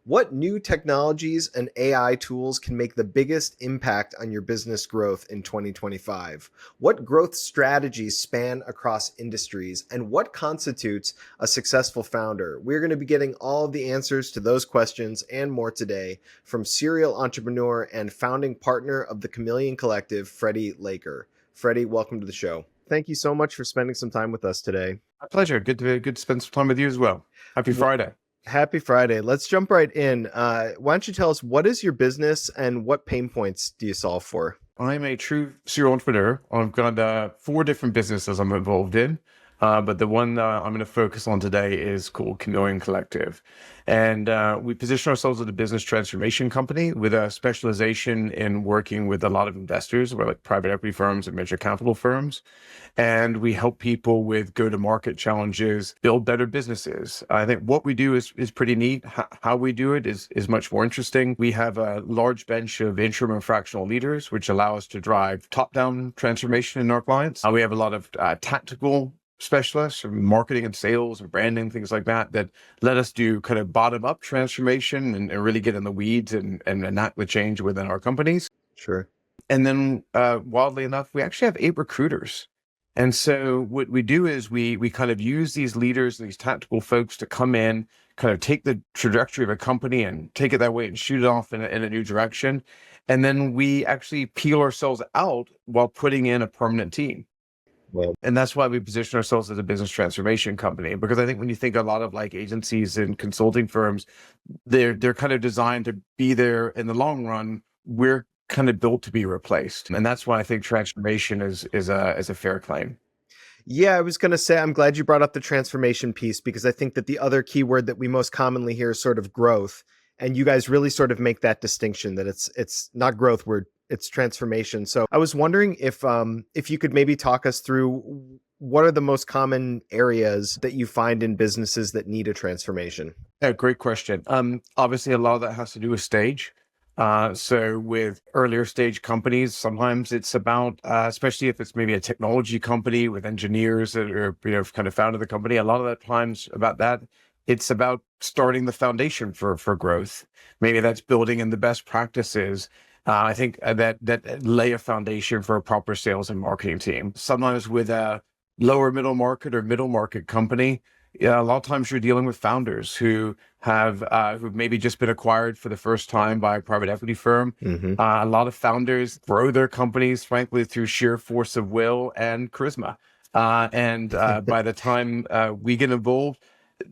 What new technologies and AI tools can make the biggest impact on your business growth in 2025? What growth strategies span across industries? And what constitutes a successful founder? We're going to be getting all of the answers to those questions and more today from serial entrepreneur and founding partner of the Chameleon Collective, Freddie Laker. Freddie, welcome to the show. Thank you so much for spending some time with us today. My pleasure. Good to spend some time with you as well. Happy Friday. Happy Friday. Let's jump right in. Why don't you tell us, what is your business and what pain points do you solve for? I'm a true serial entrepreneur. I've got 4 different businesses I'm involved in. But the one I'm going to focus on today is called Chameleon Collective. And we position ourselves as a business transformation company with a specialization in working with a lot of investors. We're like private equity firms and venture capital firms. And we help people with go-to-market challenges, build better businesses. I think what we do is pretty neat. How we do it is much more interesting. We have a large bench of interim and fractional leaders, which allow us to drive top-down transformation in our clients. We have a lot of tactical specialists from marketing and sales and branding, things like that let us do kind of bottom-up transformation and really get in the weeds and enact the change within our companies. Sure. And then wildly enough, we actually have 8 recruiters. And so what we do is we kind of use these leaders and these tactical folks to come in, kind of take the trajectory of a company and take it that way and shoot it off in a new direction. And then we actually peel ourselves out while putting in a permanent team. Well, And that's why we position ourselves as a business transformation company, because I think when you think a lot of like agencies and consulting firms, they're kind of designed to be there in the long run. We're kind of built to be replaced. And that's why I think transformation is a fair claim. yeah, I was going to say, I'm glad you brought up the transformation piece, because I think that the other keyword that we most commonly hear is sort of growth. And you guys really sort of make that distinction that it's not growth, it's transformation. So I was wondering if you could maybe talk us through what are the most common areas that you find in businesses that need a transformation? Yeah, great question. Obviously, a lot of that has to do with stage. So with earlier stage companies, sometimes it's about, especially if it's maybe a technology company with engineers that are, kind of founded the company, a lot of the times about that, it's about starting the foundation for growth. Maybe that's building in the best practices. I think that lay a foundation for a proper sales and marketing team. Sometimes with a lower middle market or middle market company, a lot of times you're dealing with founders who have who've maybe just been acquired for the first time by a private equity firm. Mm-hmm. A lot of founders grow their companies, frankly, through sheer force of will and charisma. And by the time we get involved,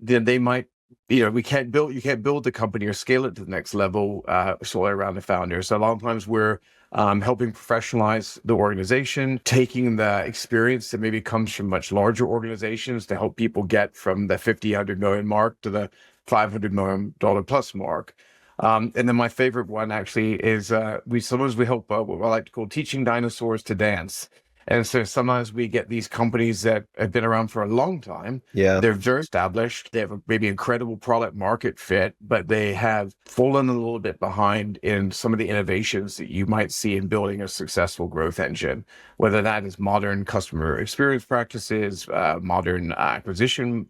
then they might, you can't build the company or scale it to the next level solely around the founder. So a lot of times we're helping professionalize the organization, taking the experience that maybe comes from much larger organizations to help people get from the 50, 100 million mark to the $500 million plus mark. And then my favorite one actually is we help what I like to call teaching dinosaurs to dance. And so sometimes we get these companies that have been around for a long time. Yeah. They're very established. They have a maybe incredible product market fit, but they have fallen a little bit behind in some of the innovations that you might see in building a successful growth engine, whether that is modern customer experience practices, modern acquisition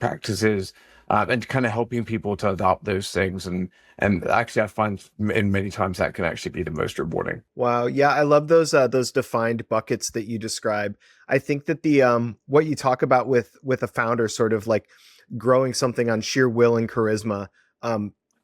practices, and kind of helping people to adopt those things. And actually, I find in many times that can actually be the most rewarding. Wow. Yeah, I love those defined buckets that you describe. I think that the what you talk about with a founder sort of like growing something on sheer will and charisma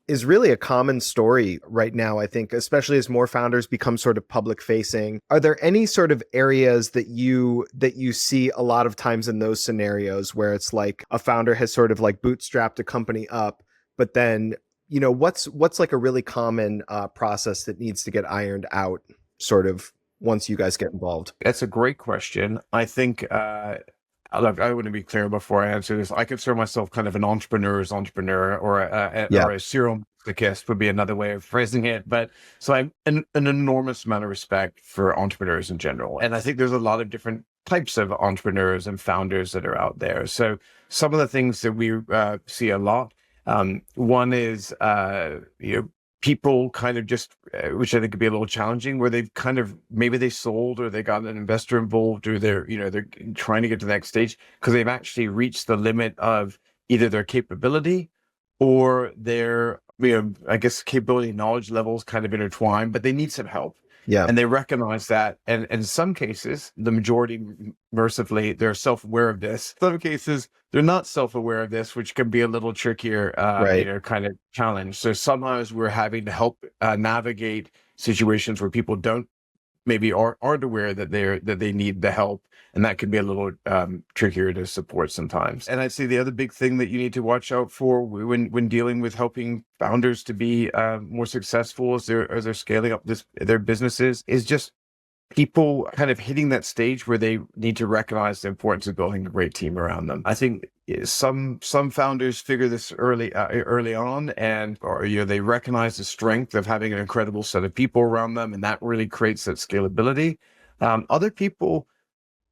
is really a common story right now, I think, especially as more founders become sort of public facing. Are there any sort of areas that you see a lot of times in those scenarios where it's like a founder has sort of like bootstrapped a company up, but then what's like a really common process that needs to get ironed out sort of once you guys get involved? That's a great question. I think, look, I want to be clear before I answer this. I consider myself kind of an entrepreneur's entrepreneur, or a serial masochist would be another way of phrasing it. But so I'm an enormous amount of respect for entrepreneurs in general. And I think there's a lot of different types of entrepreneurs and founders that are out there. So some of the things that we see a lot, one is, people kind of just, which I think could be a little challenging, where they've kind of, maybe they sold or they got an investor involved, or they're trying to get to the next stage because they've actually reached the limit of either their capability or their I guess capability and knowledge levels kind of intertwined, but they need some help. Yeah. And they recognize that. And in some cases, the majority, mercifully, they're self-aware of this. Some cases, they're not self-aware of this, which can be a little trickier, Right. kind of challenge. So sometimes we're having to help navigate situations where people don't maybe aren't aware that they need the help, and that can be a little trickier to support sometimes. And I'd say the other big thing that you need to watch out for when dealing with helping founders to be more successful as they're scaling up their businesses is just people kind of hitting that stage where they need to recognize the importance of building a great team around them. I think some founders figure this early on, and or they recognize the strength of having an incredible set of people around them, and that really creates that scalability. Other people,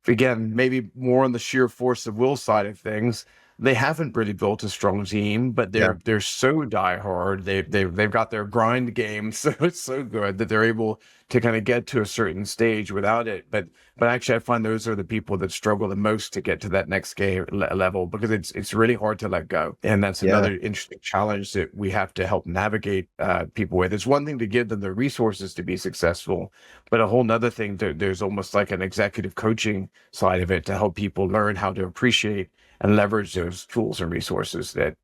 again, maybe more on the sheer force of will side of things, they haven't really built a strong team, but Yeah. they're so diehard. They've got their grind game so it's so good that they're able to kind of get to a certain stage without it. But actually, I find those are the people that struggle the most to get to that next level, because it's really hard to let go, and that's Yeah. another interesting challenge that we have to help navigate people with. It's one thing to give them the resources to be successful, but a whole nother thing there's almost like an executive coaching side of it to help people learn how to appreciate and leverage those tools and resources that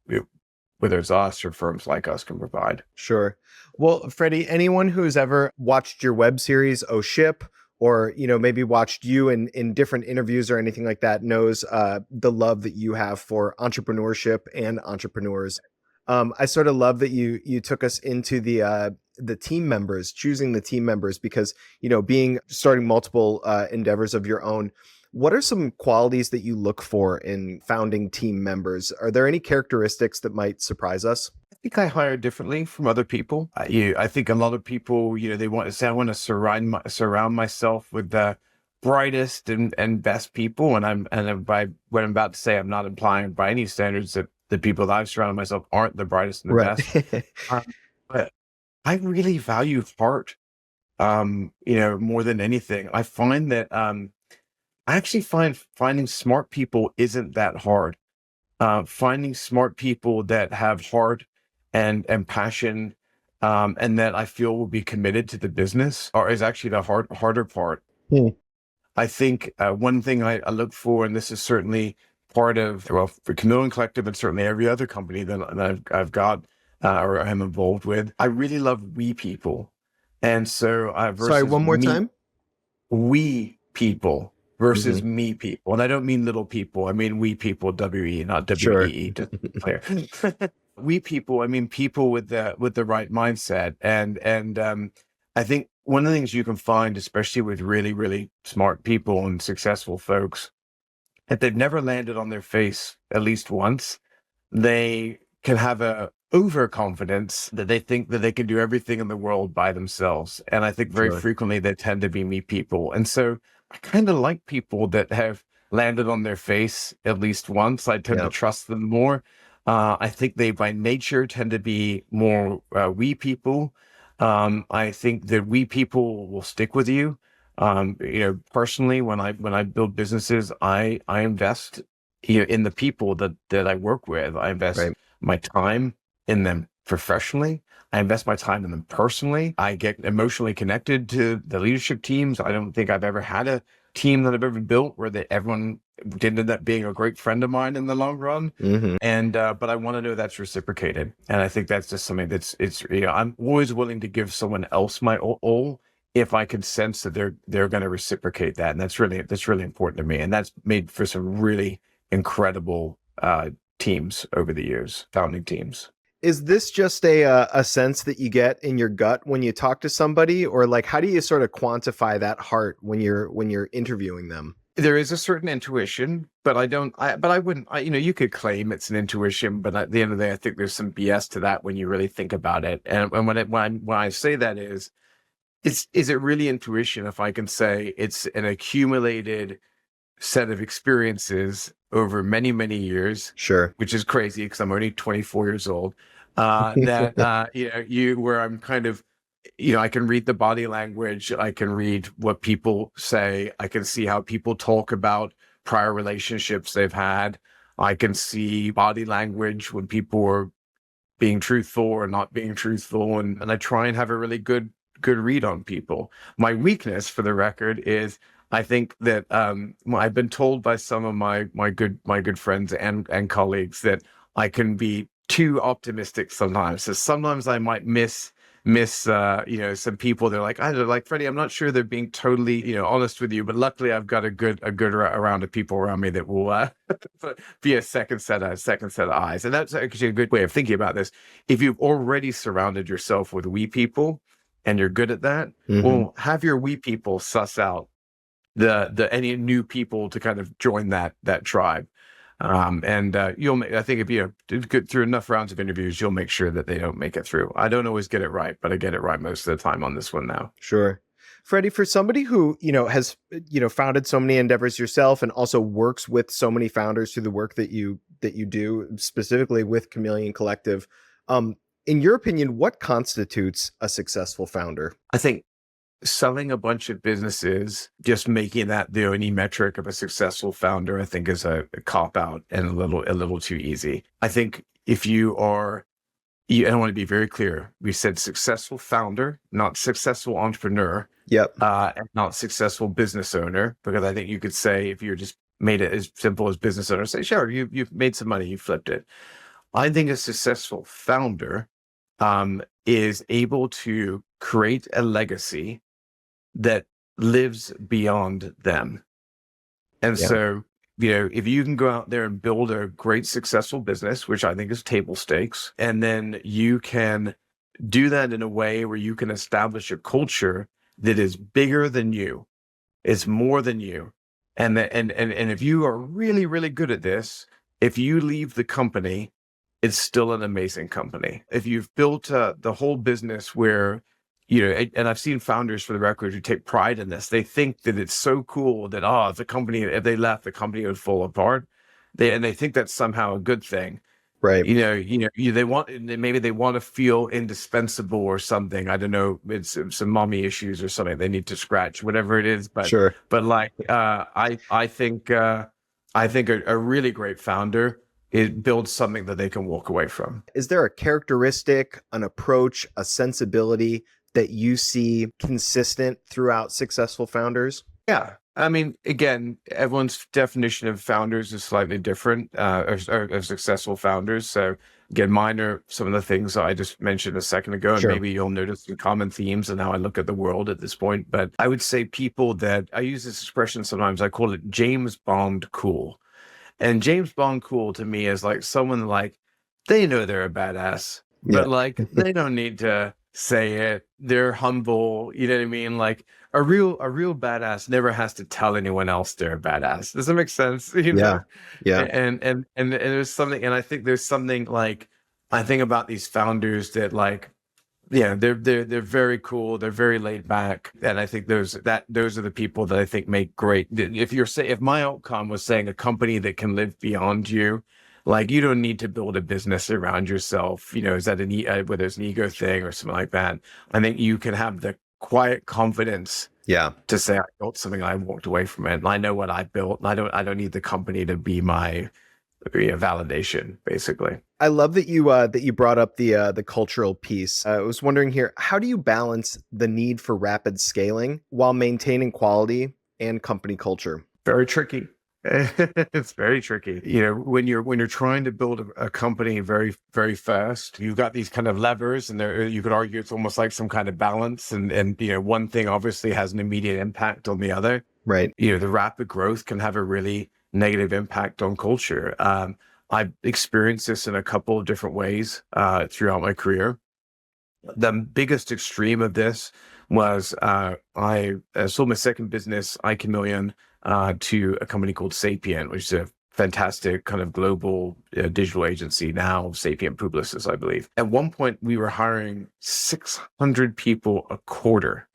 whether it's us or firms like us can provide. Sure. Well, Freddie, anyone who's ever watched your web series, Oh Ship, or maybe watched you in different interviews or anything like that, knows the love that you have for entrepreneurship and entrepreneurs. I sort of love that you took us into the team members, choosing the team members, because being starting multiple endeavors of your own. What are some qualities that you look for in founding team members? Are there any characteristics that might surprise us? I think I hire differently from other people. I think a lot of people, they want to say, I want to surround myself with the brightest and best people. By what I'm about to say, I'm not implying by any standards that the people that I've surrounded myself aren't the brightest and the Right. best. But I really value heart, more than anything. I find that, I actually find finding smart people isn't that hard. Finding smart people that have heart and passion, and that I feel will be committed to the business, or is actually the harder part. Hmm. I think one thing I look for, and this is certainly part of, well, for Chameleon Collective and certainly every other company that I've got or I'm involved with, I really love we people. And so Sorry, versus one more me, time. we people versus Hmm. me people. And I don't mean little people. I mean we people, W-E, not Sure. W-E-E, just to be clear. We people, I mean people with the right mindset. And I think one of the things you can find, especially with really, really smart people and successful folks, if they've never landed on their face at least once, they can have a overconfidence that they think that they can do everything in the world by themselves. And I think very Sure. frequently they tend to be me people. And so I kind of like people that have landed on their face at least once. I tend to Yeah. trust them more. I think they by nature tend to be more we people. I think that we people will stick with you. Personally, when I build businesses, I invest in the people that I work with. I invest Right. my time in them professionally. I invest my time in them personally. I get emotionally connected to the leadership teams. I don't think I've ever had a team that I've ever built where everyone did end up being a great friend of mine in the long run. Hmm. And but I want to know that's reciprocated. And I think that's just something I'm always willing to give someone else my all if I can sense that they're going to reciprocate that. And that's really important to me. And that's made for some really incredible teams over the years, founding teams. Is this just a sense that you get in your gut when you talk to somebody, or like how do you sort of quantify that heart when you're interviewing them? There is a certain intuition, but I wouldn't, you could claim it's an intuition, but at the end of the day, I think there's some BS to that when you really think about it. And when I say that is it really intuition if I can say it's an accumulated set of experiences over many, many years, Sure. which is crazy because I'm only 24 years old, that, where I'm kind of, I can read the body language. I can read what people say. I can see how people talk about prior relationships they've had. I can see body language when people are being truthful or not being truthful, and I try and have a really good read on people. My weakness, for the record, is I think that I've been told by some of my good friends and colleagues that I can be too optimistic sometimes. So sometimes I might miss some people. They're like, Freddie, I'm not sure they're being totally honest with you, but luckily I've got a good round of people around me that will be a second set of eyes. And that's actually a good way of thinking about this. If you've already surrounded yourself with we people and you're good at that, well, have your we people suss out the any new people to kind of join that tribe. You'll make, I think if you get through enough rounds of interviews, you'll make sure that they don't make it through. I don't always get it right, but I get it right most of the time on this one now. Sure. Freddie, for somebody who, has, founded so many endeavors yourself and also works with so many founders through the work that you do, specifically with Chameleon Collective, in your opinion, what constitutes a successful founder? I think selling a bunch of businesses, just making that the only metric of a successful founder, I think is a cop out and a little too easy. I think if you are, and I want to be very clear, we said successful founder, not successful entrepreneur. Yep. And not successful business owner, because I think you could say, if you're just made it as simple as business owner, say, sure, you've made some money, you flipped it. I think a successful founder is able to create a legacy that lives beyond them. And so, if you can go out there and build a great successful business, which I think is table stakes, and then you can do that in a way where you can establish a culture that is bigger than you, is more than you. And if you are really, really good at this, if you leave the company, it's still an amazing company. If you've built the whole business where, and I've seen founders, for the record, who take pride in this. They think that it's so cool that, if they left, the company would fall apart. They think that's somehow a good thing. Right. They want to feel indispensable or something. I don't know. It's some mommy issues or something they need to scratch, whatever it is. But sure. But I think a really great founder, it builds something that they can walk away from. Is there a characteristic, an approach, a sensibility that you see consistent throughout successful founders? Yeah. I mean, again, everyone's definition of founders is slightly different, or successful founders. So again, mine are some of the things I just mentioned a second ago, and Sure. maybe you'll notice some common themes in how I look at the world at this point. But I would say people that, I use this expression sometimes, I call it James Bond cool. And James Bond cool to me is like someone like, they know they're a badass, but like they don't need to say it. They're humble. You know what I mean? Like a real badass never has to tell anyone else they're a badass. Does that make sense? Yeah. And there's something, and I think there's something like, I think about these founders that like, they're very cool. They're very laid back. And I think those are the people that I think make great. If my outcome was saying a company that can live beyond you, like you don't need to build a business around yourself. Is that whether it's an ego thing or something like that? I think you can have the quiet confidence to say, I built something, I walked away from it, and I know what I built, and I don't need the company to be my validation, basically. I love that you brought up the cultural piece. I was wondering here, how do you balance the need for rapid scaling while maintaining quality and company culture? Very tricky. It's very tricky. When you're trying to build a company very, very fast, you've got these kind of levers, and you could argue it's almost like some kind of balance. And one thing obviously has an immediate impact on the other. Right. The rapid growth can have a really negative impact on culture. I've experienced this in a couple of different ways throughout my career. The biggest extreme of this was I sold my second business, Chameleon, to a company called Sapient, which is a fantastic kind of global digital agency, now Sapient Publicis, I believe. At one point, we were hiring 600 people a quarter,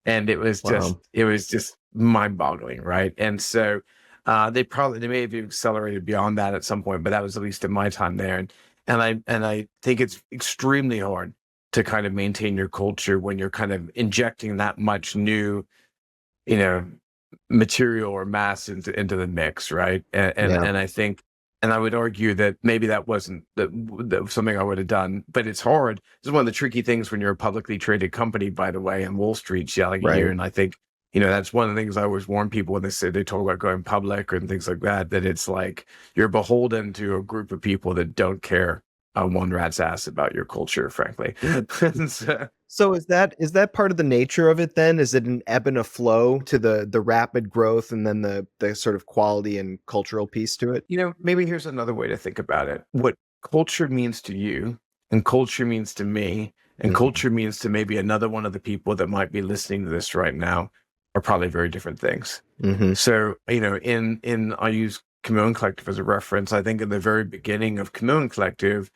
and it was just mind-boggling, right? And so they may have accelerated beyond that at some point, but that was at least in my time there. And I think it's extremely hard to kind of maintain your culture when you're kind of injecting that much new, material or mass into the mix, right? And I think And I would argue that maybe that wasn't something I would have done, but it's hard. It's one of the tricky things when you're a publicly traded company, by the way, and Wall Street's yelling at you. Right. And I think, that's one of the things I always warn people when they talk about going public and things like that, that it's like you're beholden to a group of people that don't care one rat's ass about your culture, frankly. So is that part of the nature of it then? Is it an ebb and a flow to the rapid growth and then the sort of quality and cultural piece to it? Maybe here's another way to think about it. What culture means to you and culture means to me and Mhm. culture means to maybe another one of the people that might be listening to this right now are probably very different things. Mhm. So, in I use Chameleon Collective as a reference. I think in the very beginning of Chameleon Collective,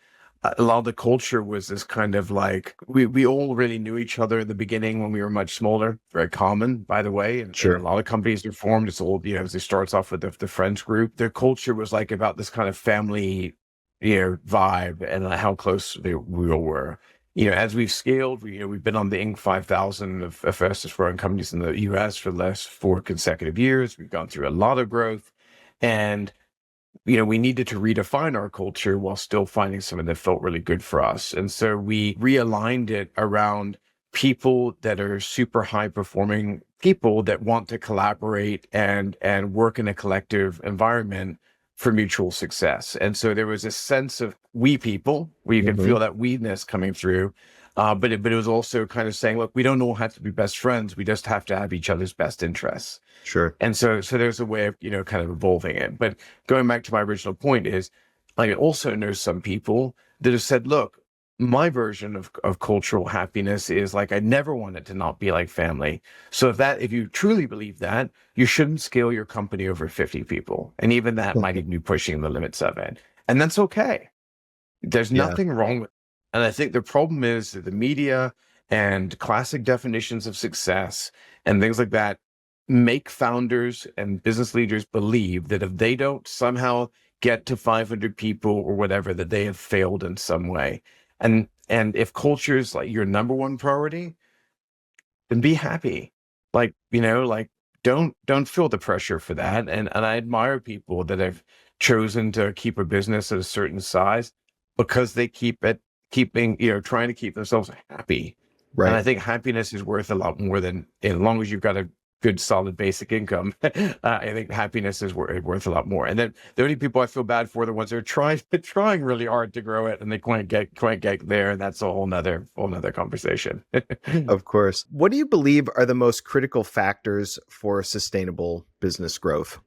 a lot of the culture was this kind of like we all really knew each other in the beginning when we were much smaller. Very common, by the way. And Sure. a lot of companies are formed. It's all, as it starts off with the friends group. Their culture was like about this kind of family, vibe and how close we all were. As we've scaled, we've been on the Inc. 5000 of fastest growing companies in the US for the last 4 consecutive years. We've gone through a lot of growth. And we needed to redefine our culture while still finding something that felt really good for us. And so we realigned it around people that are super high performing people that want to collaborate and work in a collective environment for mutual success. And so there was a sense of we people where you can Mhm. feel that we-ness coming through. But it was also kind of saying, look, we don't all have to be best friends. We just have to have each other's best interests. Sure. And so there's a way of, kind of evolving it. But going back to my original point is, I also know some people that have said, look, my version of cultural happiness is like, I never want it to not be like family. So if you truly believe that, you shouldn't scale your company over 50 people. And even that might even be pushing the limits of it. And that's okay. There's Yeah. nothing wrong with it. And I think the problem is that the media and classic definitions of success and things like that make founders and business leaders believe that if they don't somehow get to 500 people or whatever, that they have failed in some way. And if culture is like your number one priority, then be happy. Like don't feel the pressure for that. And I admire people that have chosen to keep a business at a certain size because they keeping, trying to keep themselves happy. And Right. I think happiness is worth a lot more than, as long as you've got a good solid basic income. I think happiness is worth a lot more. And then the only people I feel bad for are the ones that are trying really hard to grow it and they can't get there. And that's a whole nother conversation. Of course. What do you believe are the most critical factors for sustainable business growth?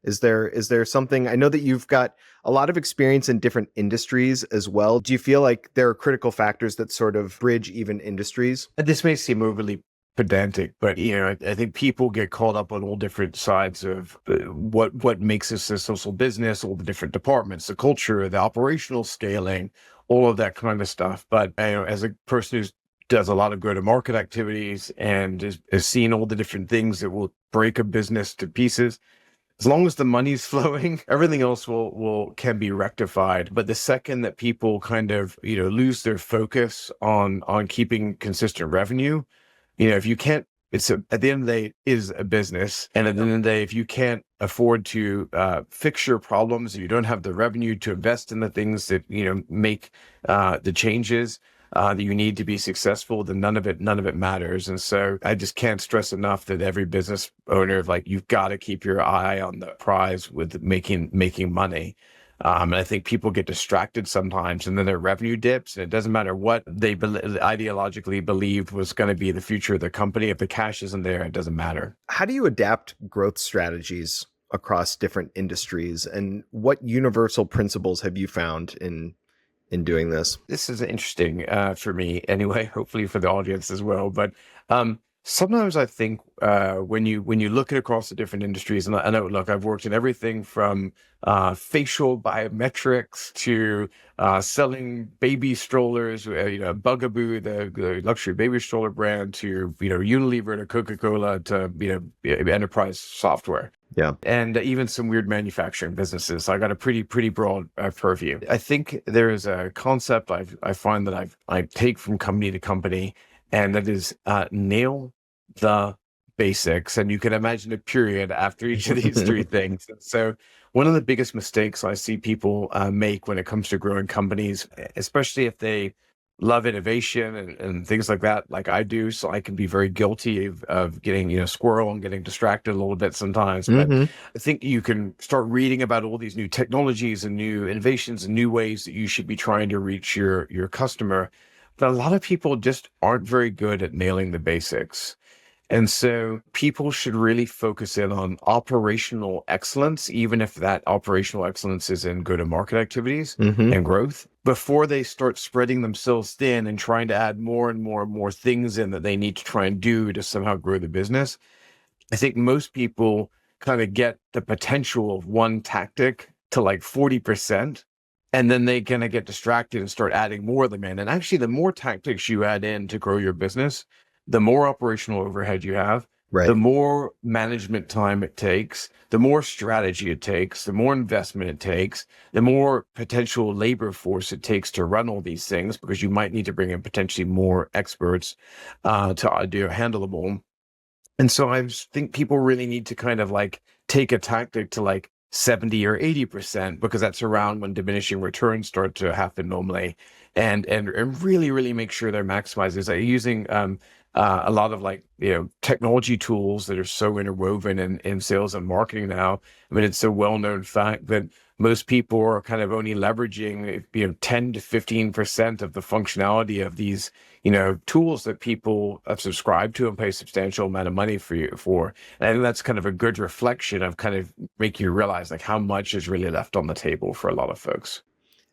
Is there something? I know that you've got a lot of experience in different industries as well. Do you feel like there are critical factors that sort of bridge even industries? This may seem overly pedantic, but I think people get caught up on all different sides of what makes a successful business, all the different departments, the culture, the operational scaling, all of that kind of stuff. But as a person who does a lot of go-to-market activities and has seen all the different things that will break a business to pieces, as long as the money's flowing, everything else can be rectified. But the second that people kind of, lose their focus on keeping consistent revenue, if you can't, at the end of the day, it is a business. And at the end of the day, if you can't afford to fix your problems, if you don't have the revenue to invest in the things that, make the changes that you need to be successful, then none of it matters. And so I just can't stress enough that every business owner, like, you've got to keep your eye on the prize with making money. And I think people get distracted sometimes and then their revenue dips and it doesn't matter what they ideologically believed was going to be the future of the company. If the cash isn't there, it doesn't matter. How do you adapt growth strategies across different industries, and what universal principles have you found in doing this? This is interesting for me anyway, hopefully for the audience as well. But sometimes I think when you look at across the different industries, and I know, look, I've worked in everything from facial biometrics to selling baby strollers, Bugaboo, the luxury baby stroller brand, to Unilever to Coca-Cola to enterprise software. Yeah. And even some weird manufacturing businesses. So I got a pretty broad purview. I think there is a concept I find that I take from company to company, and that is nail the basics, and you can imagine a period after each of these three things. So one of the biggest mistakes I see people make when it comes to growing companies, especially if they love innovation and things like that, like I do. So I can be very guilty of getting, squirrel and getting distracted a little bit sometimes. But Mm-hmm. I think you can start reading about all these new technologies and new innovations and new ways that you should be trying to reach your customer. But a lot of people just aren't very good at nailing the basics. And so people should really focus in on operational excellence, even if that operational excellence is in go-to-market activities Mm-hmm. and growth, before they start spreading themselves thin and trying to add more and more and more things in that they need to try and do to somehow grow the business. I think most people kind of get the potential of one tactic to like 40%, and then they kind of get distracted and start adding more of them in. And actually, the more tactics you add in to grow your business, the more operational overhead you have, Right. the more management time it takes, the more strategy it takes, the more investment it takes, the more potential labor force it takes to run all these things, because you might need to bring in potentially more experts to handle them all. And so I think people really need to kind of like take a tactic to like 70 or 80%, because that's around when diminishing returns start to happen normally, and really, really make sure they're maximizing. Like using a lot of like, technology tools that are so interwoven in sales and marketing now. I mean, it's a well-known fact that most people are kind of only leveraging, 10 to 15% of the functionality of these, tools that people have subscribed to and pay a substantial amount of money for. And I think that's kind of a good reflection of kind of make you realize like how much is really left on the table for a lot of folks.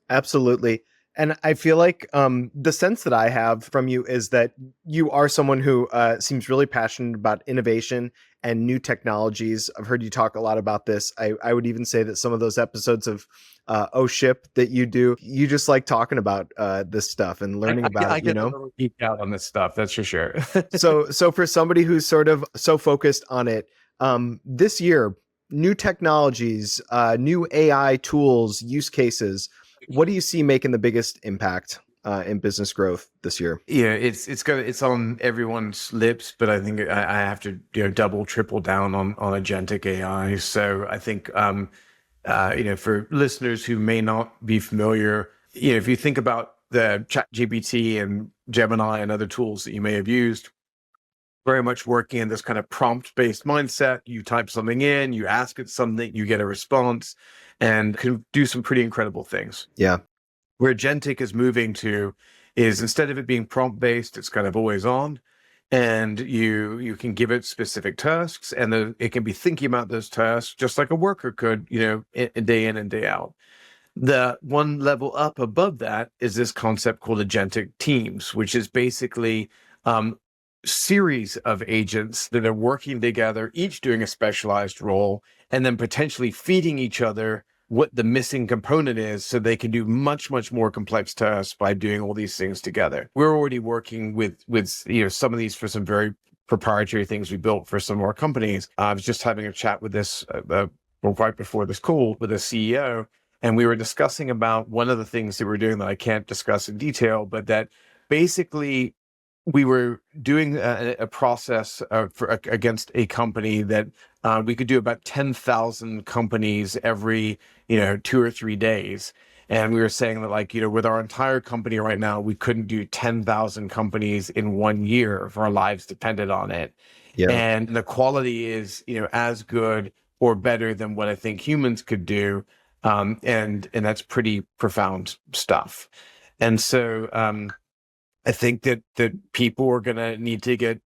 Absolutely. And I feel like the sense that I have from you is that you are someone who seems really passionate about innovation and new technologies. I've heard you talk a lot about this. I would even say that some of those episodes of Oh Ship that you do, you just like talking about this stuff and I, learning I, get- about I it, you get a know? little geeked out on this stuff, that's for sure. So for somebody who's sort of so focused on it, this year, new technologies, new AI tools, use cases, what do you see making the biggest impact in business growth this year? Yeah, it's on everyone's lips, but I think I have to double triple down on agentic AI. So I think for listeners who may not be familiar, if you think about the ChatGPT and Gemini and other tools that you may have used, very much working in this kind of prompt-based mindset. You type something in, you ask it something, you get a response, and can do some pretty incredible things. Yeah. Where Agentic is moving to is, instead of it being prompt-based, it's kind of always on, and you can give it specific tasks, and it can be thinking about those tasks just like a worker could, day in and day out. The one level up above that is this concept called agentic teams, which is basically series of agents that are working together, each doing a specialized role, and then potentially feeding each other what the missing component is, so they can do much, much more complex tasks by doing all these things together. We're already working with some of these for some very proprietary things we built for some of our companies. I was just having a chat with this right before this call with a CEO, and we were discussing about one of the things that we're doing that I can't discuss in detail, but that basically we were doing a process against a company that we could do about 10,000 companies every 2 or 3 days. And we were saying that, like, with our entire company right now, we couldn't do 10,000 companies in 1 year if our lives depended on it. Yeah. And the quality is, as good or better than what I think humans could do. And that's pretty profound stuff. And so I think that people are going to need to get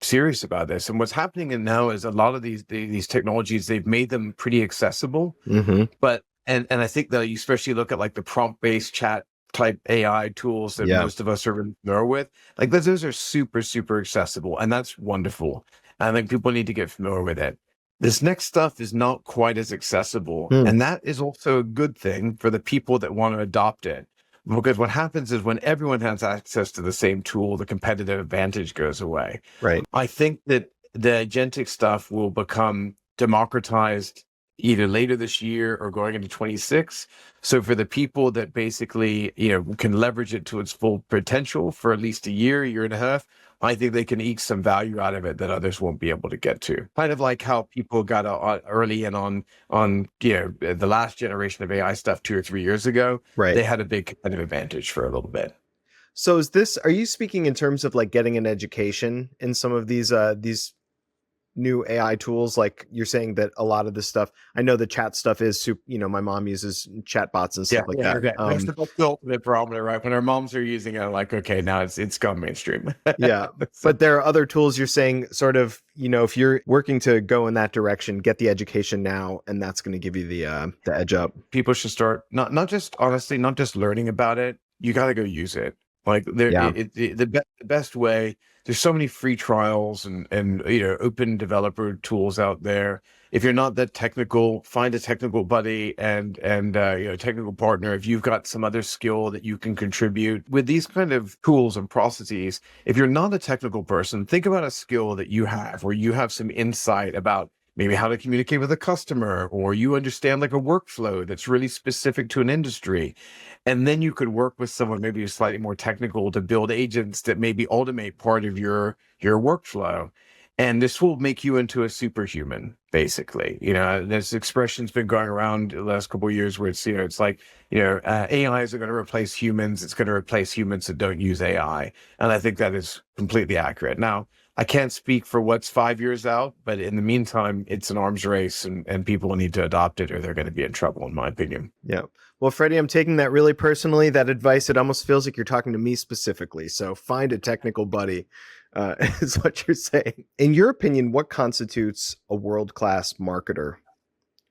serious about this. And what's happening now is a lot of these technologies, they've made them pretty accessible. Mm-hmm. But and I think that you especially look at like the prompt-based chat type AI tools that most of us are familiar with, like those are super, super accessible, and that's wonderful. I think people need to get familiar with it. This next stuff is not quite as accessible, Mm. and that is also a good thing for the people that want to adopt it. Because what happens is when everyone has access to the same tool, the competitive advantage goes away. Right. I think that the agentic stuff will become democratized either later this year or going into 26. So for the people that basically, can leverage it to its full potential for at least a year and a half, I think they can eke some value out of it that others won't be able to get to. Kind of like how people got early in on the last generation of AI stuff 2 or 3 years ago. Right. They had a big competitive advantage for a little bit. So are you speaking in terms of like getting an education in some of these new AI tools? Like you're saying that a lot of this stuff, I know the chat stuff is super, my mom uses chat bots and Yeah, stuff like yeah, that. okay. That's the ultimate barometer, right? When our moms are using it, like, okay, now it's gone mainstream. Yeah. So, But there are other tools you're saying sort of, if you're working to go in that direction, get the education now, and that's going to give you the edge up. people should start not just honestly, not just learning about it. You got to go use it. Like Yeah. the best way. There's so many free trials and open developer tools out there. If you're not that technical, find a technical buddy and technical partner. If you've got some other skill that you can contribute with these kind of tools and processes. If you're not a technical person, think about a skill that you have, or you have some insight about maybe how to communicate with a customer, or you understand like a workflow that's really specific to an industry. And then you could work with someone maybe who's slightly more technical to build agents that maybe automate part of your workflow. And this will make you into a superhuman, basically. This expression's been going around the last couple of years where it's like, AI isn't going to replace humans. It's going to replace humans that don't use AI. And I think that is completely accurate. Now, I can't speak for what's 5 years out, but in the meantime, it's an arms race and people need to adopt it or they're going to be in trouble, in my opinion. Yeah. Well, Freddie, I'm taking that really personally. That advice, it almost feels like you're talking to me specifically. So find a technical buddy, is what you're saying. In your opinion, what constitutes a world-class marketer?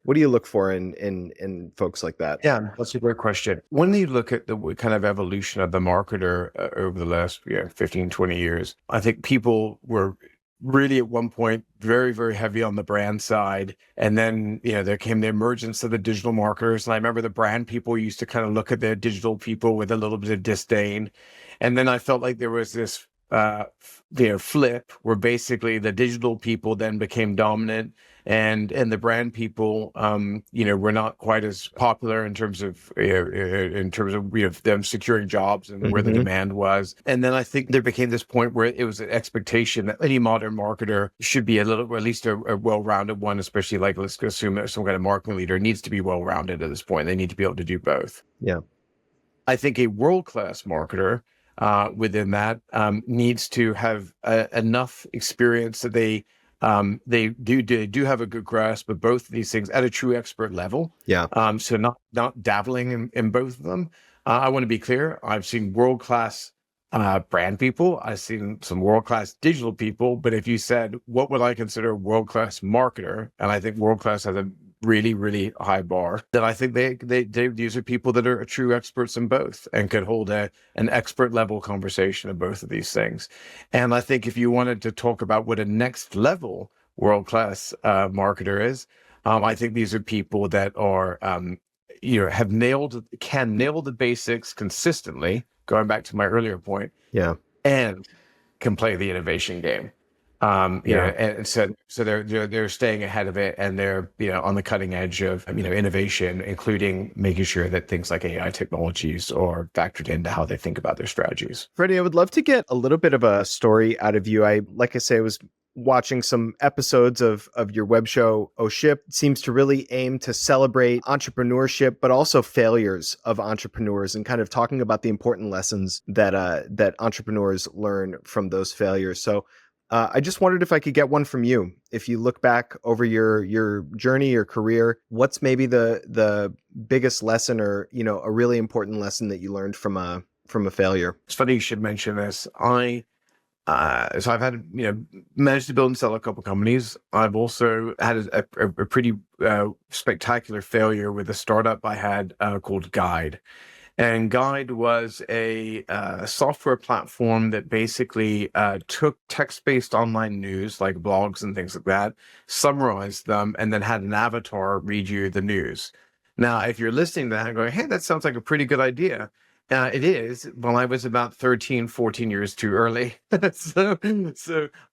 What do you look for in folks like that? Yeah, that's a great question. When you look at the kind of evolution of the marketer over the last 15, 20 years, I think people were really at one point very, very heavy on the brand side. And then, there came the emergence of the digital marketers. And I remember the brand people used to kind of look at the digital people with a little bit of disdain. And then I felt like there was this flip where basically the digital people then became dominant and the brand people were not quite as popular in terms of them securing jobs and where the demand was. And then I think there became this point where it was an expectation that any modern marketer should be at least a well-rounded one, especially like let's assume that some kind of marketing leader needs to be well-rounded at this point. They need to be able to do both. Yeah. I think a world-class marketer within that needs to have enough experience that they do have a good grasp of both of these things at a true expert level. Yeah. So not dabbling in both of them. I want to be clear. I've seen world-class brand people. I've seen some world-class digital people. But if you said, what would I consider a world-class marketer? And I think world-class has a really, really high bar, then I think these are people that are true experts in both and could hold an expert level conversation of both of these things. And I think if you wanted to talk about what a next level world-class marketer is, I think these are people that are, can nail the basics consistently, going back to my earlier point, and can play the innovation game. And so they're staying ahead of it, and they're on the cutting edge of innovation, including making sure that things like AI technologies are factored into how they think about their strategies. Freddie, I would love to get a little bit of a story out of you. Like I say, I was watching some episodes of your web show. Oh Ship seems to really aim to celebrate entrepreneurship, but also failures of entrepreneurs, and kind of talking about the important lessons that entrepreneurs learn from those failures. So I just wondered if I could get one from you. If you look back over your journey, your career, what's maybe the biggest lesson, or a really important lesson that you learned from a failure? It's funny you should mention this. So I've had managed to build and sell a couple companies. I've also had a pretty spectacular failure with a startup I had called Guide. And Guide was a software platform that basically took text-based online news like blogs and things like that, summarized them, and then had an avatar read you the news. Now, if you're listening to that and going, hey, that sounds like a pretty good idea. It is. Well, I was about 13, 14 years too early. So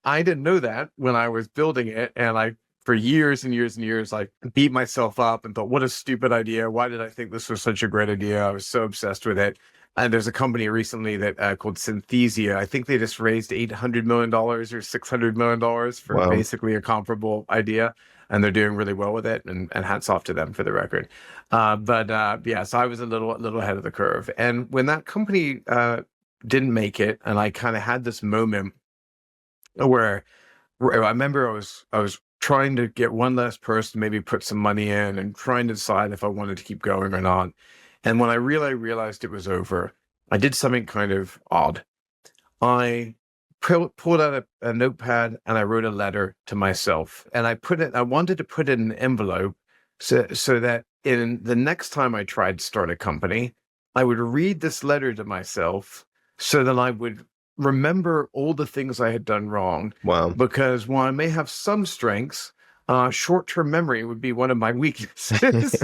I didn't know that when I was building it. And I for years and years and years, like beat myself up and thought, what a stupid idea. Why did I think this was such a great idea? I was so obsessed with it. And there's a company recently that called Synthesia. I think they just raised $800 million or $600 million for Wow. basically a comparable idea. And they're doing really well with it. And hats off to them for the record. Yeah, so I was a little ahead of the curve. And when that company didn't make it, and I kind of had this moment where I remember I was trying to get one last person, maybe put some money in, and trying to decide if I wanted to keep going or not. And when I realized it was over, I did something kind of odd. I pulled out a notepad and I wrote a letter to myself, and I wanted to put it in an envelope so that in the next time I tried to start a company, I would read this letter to myself so that I would remember all the things I had done wrong. Wow. Because while I may have some strengths, short-term memory would be one of my weaknesses.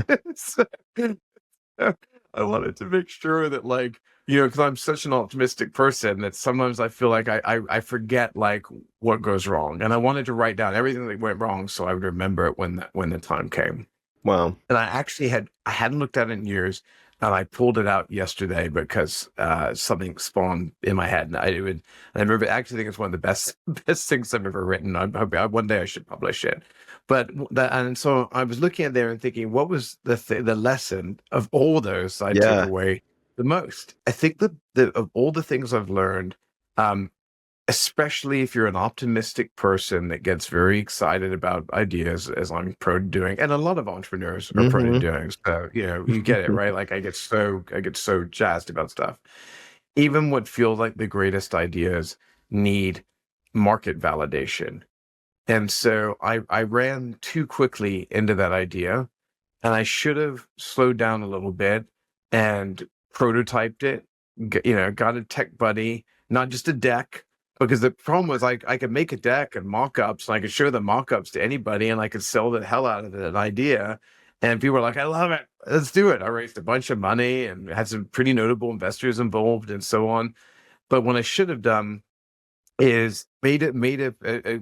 I wanted to make sure that, like, because I'm such an optimistic person that sometimes I feel like I forget like what goes wrong, and I wanted to write down everything that went wrong so I would remember it when the time came. Wow. And I hadn't looked at it in years, and I pulled it out yesterday because something spawned in my head, and I remember. I actually think it's one of the best things I've ever written. I hope one day I should publish it. And so I was looking at there and thinking, what was the lesson of all those I took away the most? I think that of all the things I've learned, especially if you're an optimistic person that gets very excited about ideas, as I'm prone to doing, and a lot of entrepreneurs are prone to doing. So, you get it, right? Like I get so jazzed about stuff. Even what feels like the greatest ideas need market validation. And so I ran too quickly into that idea, and I should have slowed down a little bit and prototyped it, got a tech buddy, not just a deck. Because the problem was I could make a deck and mock-ups, and I could show the mock-ups to anybody, and I could sell the hell out of an idea. And people were like, I love it. Let's do it. I raised a bunch of money and had some pretty notable investors involved and so on. But what I should have done is to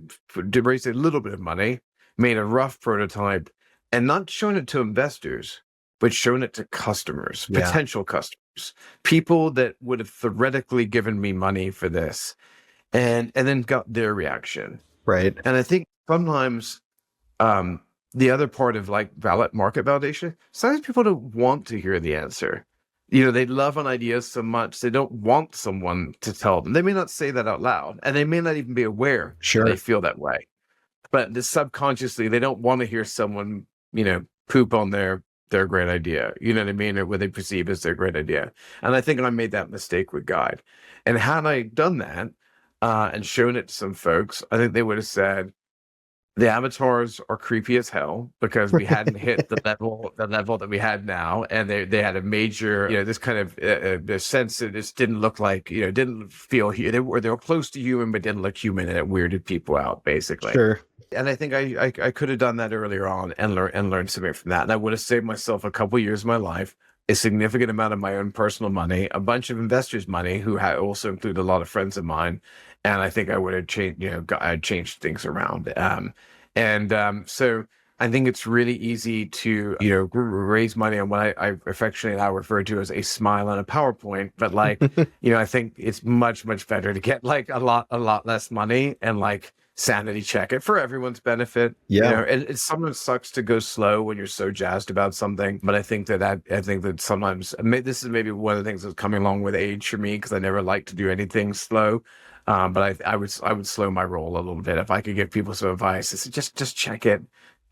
raise a little bit of money, made a rough prototype, and not shown it to investors, but shown it to customers, potential customers, people that would have theoretically given me money for this. And then got their reaction. Right. And I think sometimes the other part of like market validation, sometimes people don't want to hear the answer. They love an idea so much, they don't want someone to tell them. They may not say that out loud, and they may not even be aware they feel that way. But subconsciously, they don't want to hear someone, poop on their great idea, you know what I mean, or what they perceive as their great idea. And I think I made that mistake with Guide. And had I done that, and shown it to some folks, I think they would have said the avatars are creepy as hell because we hadn't hit the level that we had now, and they had a major this kind of the sense that this didn't look like didn't feel they were close to human but didn't look human, and it weirded people out basically. Sure. And I think I could have done that earlier on and learned something from that, and I would have saved myself a couple years of my life, a significant amount of my own personal money, a bunch of investors' money, who also include a lot of friends of mine. And I think I would have changed, I'd changed things around. So I think it's really easy to, raise money on what I affectionately now refer to as a smile on a PowerPoint. But like, I think it's much, much better to get like a lot less money and like sanity check it for everyone's benefit. It sometimes sucks to go slow when you're so jazzed about something, but I think that sometimes this is maybe one of the things that's coming along with age for me, because I never like to do anything slow. But I would slow my roll a little bit if I could give people some advice. It's just check it,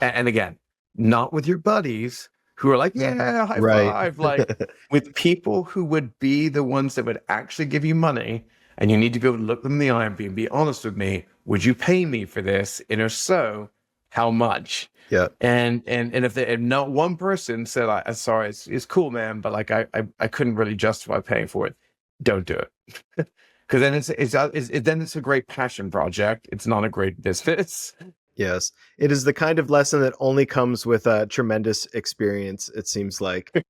and again, not with your buddies who are like, yeah, high five, like with people who would be the ones that would actually give you money. And you need to be able to look them in the eye and be honest with me. Would you pay me for this? And if so, how much? Yeah. And if not one person said, I'm sorry, it's cool, man, but like I couldn't really justify paying for it, don't do it. Because then it's a great passion project. It's not a great business. Yes, it is the kind of lesson that only comes with a tremendous experience, it seems like.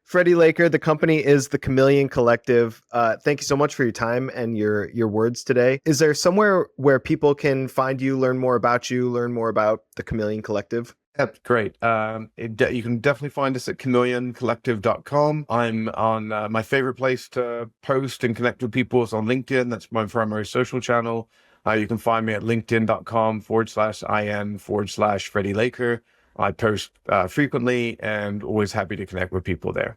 Freddie Laker, the company is the Chameleon Collective. Thank you so much for your time and your words today. Is there somewhere where people can find you, learn more about you, learn more about the Chameleon Collective? That's great. You can definitely find us at chameleoncollective.com. I'm on my favorite place to post and connect with people is on LinkedIn. That's my primary social channel. You can find me at linkedin.com/IN/Freddie Laker. I post frequently and always happy to connect with people there.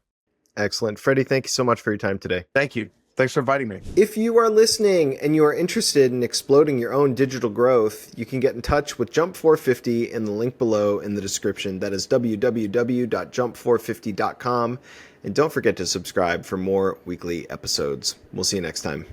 Excellent. Freddie, thank you so much for your time today. Thank you. Thanks for inviting me. If you are listening and you are interested in exploding your own digital growth, you can get in touch with Jump 450 in the link below in the description. That is www.jump450.com. And don't forget to subscribe for more weekly episodes. We'll see you next time.